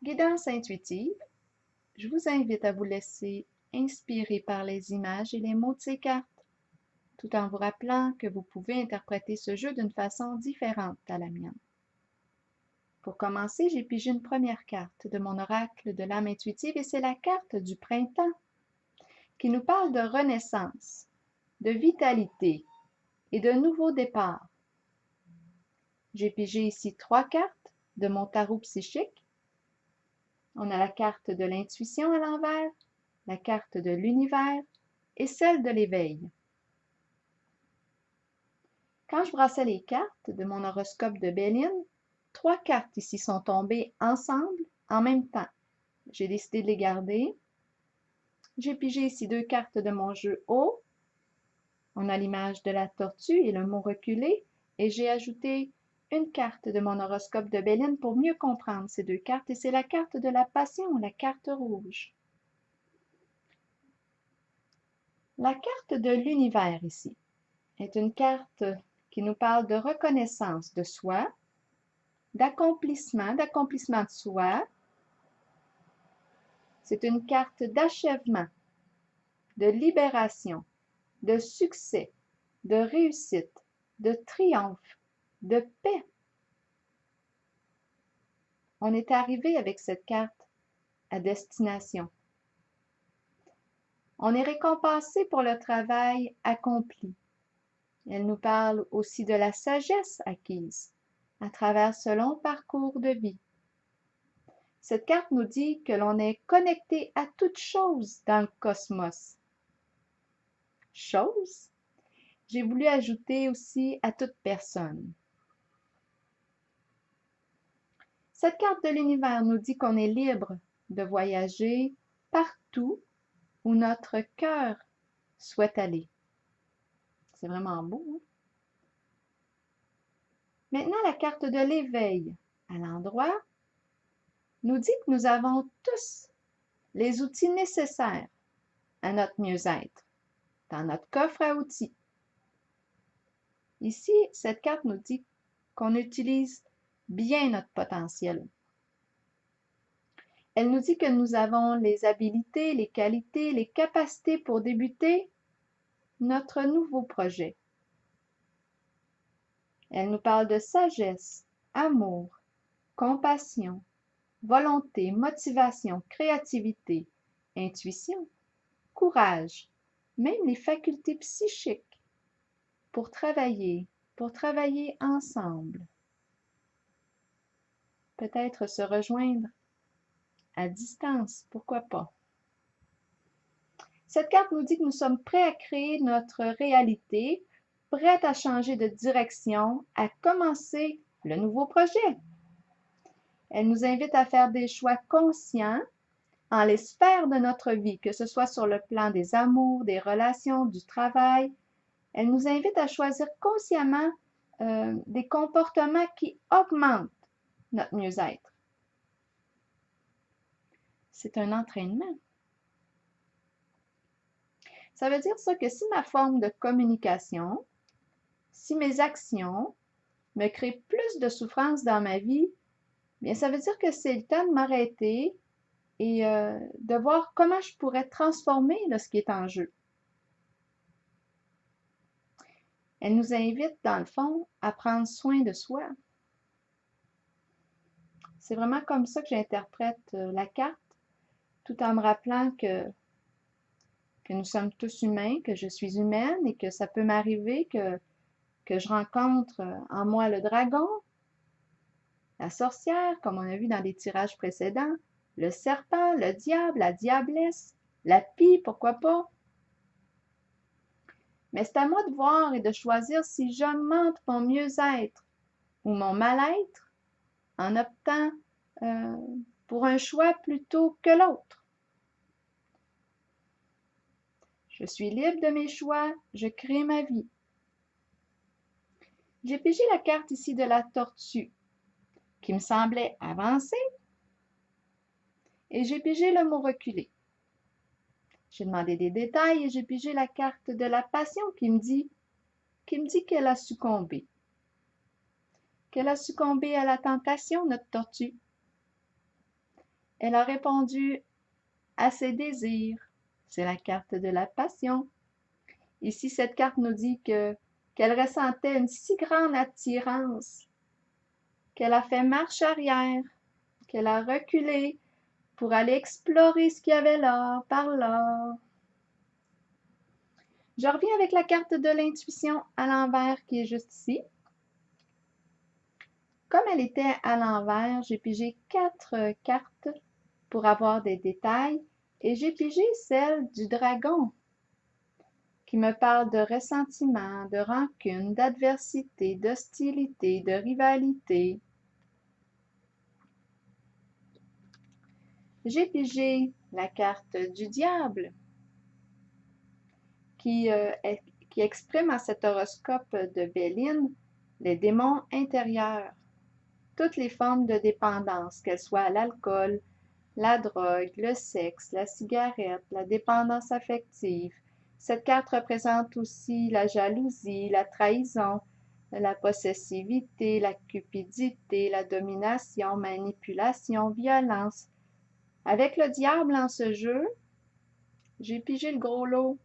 Guidance intuitive, je vous invite à vous laisser inspirer par les images et les mots de ces cartes, tout en vous rappelant que vous pouvez interpréter ce jeu d'une façon différente à la mienne. Pour commencer, j'ai pigé une première carte de mon oracle de l'âme intuitive et c'est la carte du printemps qui nous parle de renaissance, de vitalité et de nouveau départ. J'ai pigé ici 3 cartes de mon tarot psychique. On a la carte de l'intuition à l'envers, la carte de l'univers et celle de l'éveil. Quand je brassais les cartes de mon horoscope de Béline, 3 cartes ici sont tombées ensemble en même temps. J'ai décidé de les garder. J'ai pigé ici 2 cartes de mon jeu haut. On a l'image de la tortue et le mot reculé. Et j'ai ajouté une carte de mon horoscope de Béline pour mieux comprendre ces 2 cartes. Et c'est la carte de la passion, la carte rouge. La carte de l'univers ici est une carte qui nous parle de reconnaissance de soi, d'accomplissement de soi. C'est une carte d'achèvement, de libération, de succès, de réussite, de triomphe, de paix. On est arrivé avec cette carte à destination. On est récompensé pour le travail accompli. Elle nous parle aussi de la sagesse acquise à travers ce long parcours de vie. Cette carte nous dit que l'on est connecté à toute chose dans le cosmos. Chose, j'ai voulu ajouter aussi à toute personne. Cette carte de l'univers nous dit qu'on est libre de voyager partout où notre cœur souhaite aller. C'est vraiment beau, hein? Maintenant, la carte de l'éveil à l'endroit nous dit que nous avons tous les outils nécessaires à notre mieux-être dans notre coffre à outils. Ici, cette carte nous dit qu'on utilise bien notre potentiel. Elle nous dit que nous avons les habiletés, les qualités, les capacités pour débuter notre nouveau projet. Elle nous parle de sagesse, amour, compassion, volonté, motivation, créativité, intuition, courage, même les facultés psychiques pour travailler ensemble. Peut-être se rejoindre à distance, pourquoi pas. Cette carte nous dit que nous sommes prêts à créer notre réalité, prêts à changer de direction, à commencer le nouveau projet. Elle nous invite à faire des choix conscients en les sphères de notre vie, que ce soit sur le plan des amours, des relations, du travail. Elle nous invite à choisir consciemment des comportements qui augmentent notre mieux-être. C'est un entraînement. Ça veut dire ça que si ma forme de communication, si mes actions me créent plus de souffrance dans ma vie, bien ça veut dire que c'est le temps de m'arrêter et de voir comment je pourrais transformer là, ce qui est en jeu. Elle nous invite, dans le fond, à prendre soin de soi. C'est vraiment comme ça que j'interprète la carte, tout en me rappelant que nous sommes tous humains, que je suis humaine et que ça peut m'arriver que je rencontre en moi le dragon, la sorcière, comme on a vu dans les tirages précédents, le serpent, le diable, la diablesse, la pie, pourquoi pas. Mais c'est à moi de voir et de choisir si j'augmente mon mieux-être ou mon mal-être en optant pour un choix plutôt que l'autre. Je suis libre de mes choix, je crée ma vie. J'ai pigé la carte ici de la tortue qui me semblait avancer et j'ai pigé le mot reculer. J'ai demandé des détails et j'ai pigé la carte de la passion qui me dit qu'elle a succombé. Qu'elle a succombé à la tentation, notre tortue. Elle a répondu à ses désirs. C'est la carte de la passion. Ici, cette carte nous dit qu'elle ressentait une si grande attirance qu'elle a fait marche arrière, qu'elle a reculé pour aller explorer ce qu'il y avait là, par là. Je reviens avec la carte de l'intuition à l'envers qui est juste ici. Comme elle était à l'envers, j'ai pigé 4 cartes pour avoir des détails et j'ai pigé celle du dragon qui me parle de ressentiment, de rancune, d'adversité, d'hostilité, de rivalité. J'ai pigé la carte du diable qui exprime à cet horoscope de Béline les démons intérieurs, toutes les formes de dépendance, qu'elles soient l'alcool, la drogue, le sexe, la cigarette, la dépendance affective. Cette carte représente aussi la jalousie, la trahison, la possessivité, la cupidité, la domination, manipulation, violence. Avec le diable en ce jeu, j'ai pigé le gros lot.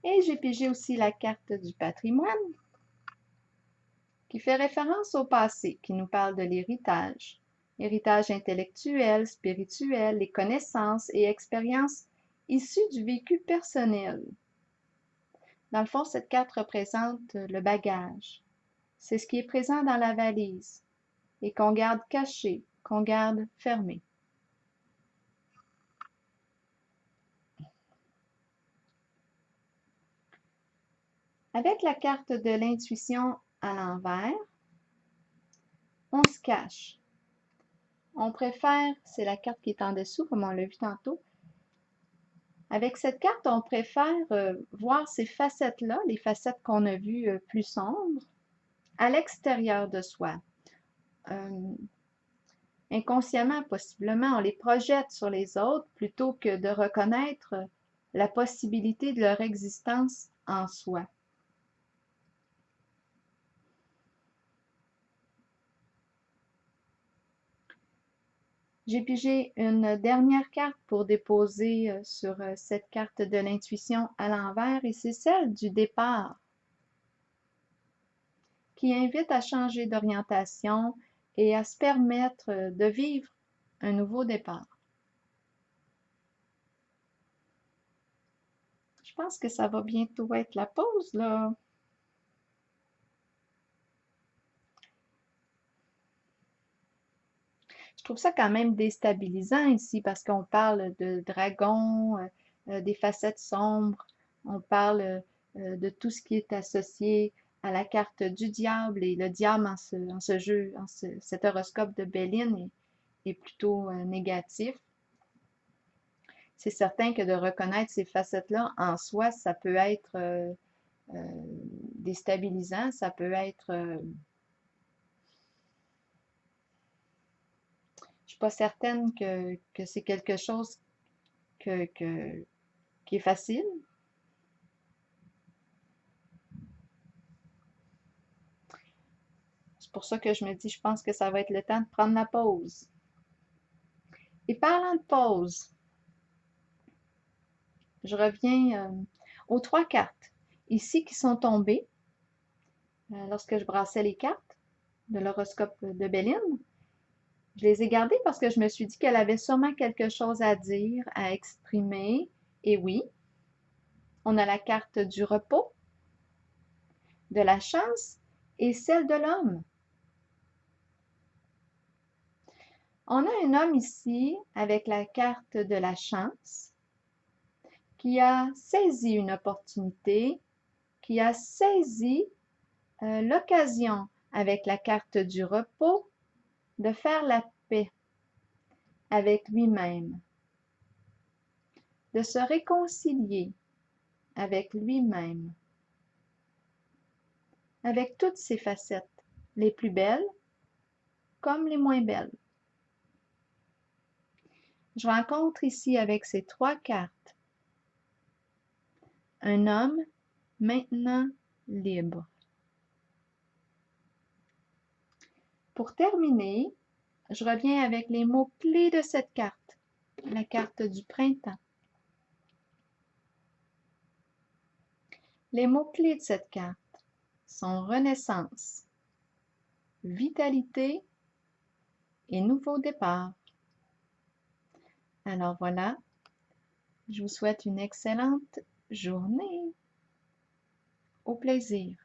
Et j'ai pigé aussi la carte du patrimoine, qui fait référence au passé, qui nous parle de l'héritage. Héritage intellectuel, spirituel, les connaissances et expériences issues du vécu personnel. Dans le fond, cette carte représente le bagage. C'est ce qui est présent dans la valise et qu'on garde caché, qu'on garde fermé. Avec la carte de l'intuition à l'envers, on se cache. On préfère, c'est la carte qui est en dessous, comme on l'a vu tantôt. Avec cette carte, on préfère voir ces facettes-là, les facettes qu'on a vues plus sombres, à l'extérieur de soi. Inconsciemment, possiblement, on les projette sur les autres plutôt que de reconnaître la possibilité de leur existence en soi. J'ai pigé une dernière carte pour déposer sur cette carte de l'intuition à l'envers et c'est celle du départ qui invite à changer d'orientation et à se permettre de vivre un nouveau départ. Je pense que ça va bientôt être la pause, là. Je trouve ça quand même déstabilisant ici parce qu'on parle de dragon, des facettes sombres, on parle de tout ce qui est associé à la carte du diable et le diable en ce jeu, cet horoscope de Béline est plutôt négatif. C'est certain que de reconnaître ces facettes-là en soi, ça peut être déstabilisant, ça peut être je suis pas certaine que c'est quelque chose qui est facile. C'est pour ça que je me dis, je pense que ça va être le temps de prendre la pause. Et parlant de pause, je reviens aux 3 cartes ici qui sont tombées lorsque je brassais les cartes de l'horoscope de Béline. Je les ai gardées parce que je me suis dit qu'elle avait sûrement quelque chose à dire, à exprimer. Et oui, on a la carte du repos, de la chance et celle de l'homme. On a un homme ici avec la carte de la chance qui a saisi une opportunité, qui a saisi l'occasion avec la carte du repos de faire la paix avec lui-même, de se réconcilier avec lui-même, avec toutes ses facettes, les plus belles comme les moins belles. Je rencontre ici avec ces 3 cartes un homme maintenant libre. Pour terminer, je reviens avec les mots-clés de cette carte, la carte du printemps. Les mots-clés de cette carte sont renaissance, vitalité et nouveau départ. Alors voilà, je vous souhaite une excellente journée. Au plaisir.